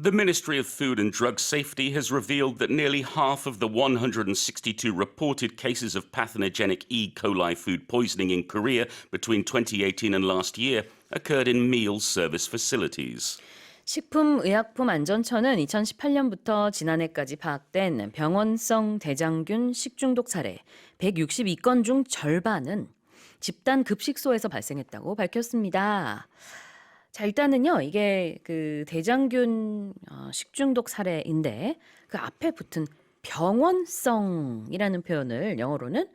The Ministry of Food and Drug Safety has revealed that nearly half of the 162 reported cases of pathogenic E. coli food poisoning in Korea between 2018 and last year occurred in meal service facilities. 식품의약품안전처는 2018년부터 지난해까지 파악된 병원성대장균 식중독 사례 162건 중 절반은 집단급식소에서 발생했다고 밝혔습니다. 자, 일단은요, 이게 그 대장균 식중독 사례인데 그 앞에 붙은 병원성이라는 표현을 영어로는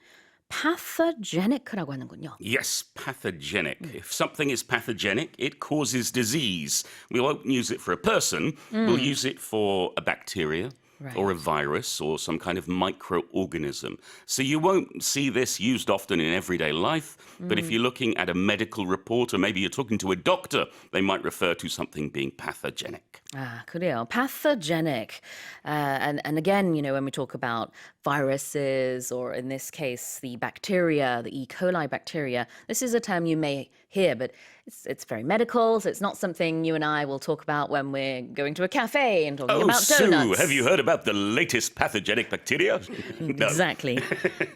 pathogenic라고 하는군요. Yes, pathogenic. If something is pathogenic, it causes disease. We won't use it for a person. We'll use it for a bacteria. Right. Or a virus or some kind of microorganism. So you won't see this used often in everyday life, but if you're looking at a medical report or maybe you're talking to a doctor, they might refer to something being pathogenic. 아, 그래요. Pathogenic. And again, you know, when we talk about viruses or in this case, the bacteria, the E. coli bacteria, this is a term you may hear, but it's very medical, so it's not something you and I will talk about when we're going to a cafe and talking about donuts. Sue, have you heard about the latest pathogenic bacteria? No. Exactly.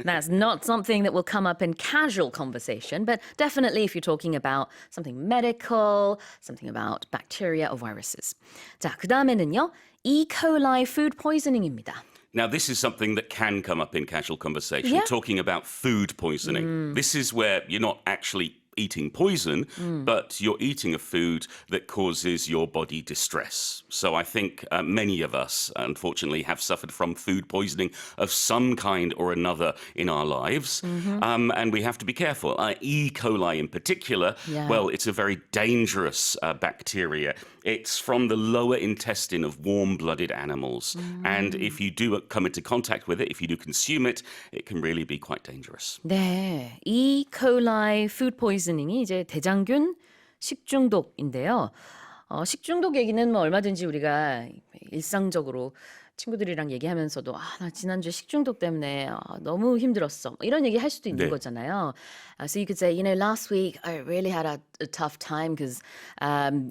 That's not something that will come up in casual conversation, but definitely if you're talking about something medical, something about bacteria or viruses. 자, 그 다음에는요. E. coli food poisoning입니다. Now, this is something that can come up in casual conversation, Yeah. talking about food poisoning. This is where you're not actually eating poison, but you're eating a food that causes your body distress. So I think many of us, unfortunately, have suffered from food poisoning of some kind or another in our lives. And we have to be careful. E. coli in particular, Yeah. well, it's a very dangerous bacteria. It's from the lower intestine of warm-blooded animals. And if you do come into contact with it, if you do consume it, it can really be quite dangerous. 네, E. coli food poisoning이 이제 대장균 식중독인데요. 식중독 얘기는 뭐 얼마든지 우리가 일상적으로 친구들이랑 얘기하면서도 나 지난주에 식중독 때문에 너무 힘들었어. 이런 얘기 할 수도 있는 네. 거잖아요. So you could say, you know, last week I really had a tough time because,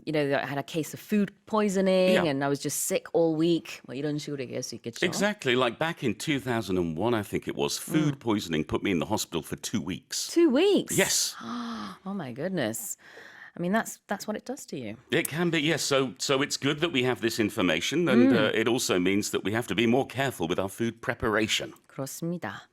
you know, I had a case of food poisoning Yeah. and I was just sick all week. 뭐 이런 식으로 얘기할 수 있겠죠. Exactly. Like back in 2001, I think it was, food poisoning put me in the hospital for 2 weeks. 2 weeks? Yes. Oh my goodness. I mean, that's what it does to you. It can be, yes. So it's good that we have this information, and it also means that we have to be more careful with our food preparation. 그렇습니다.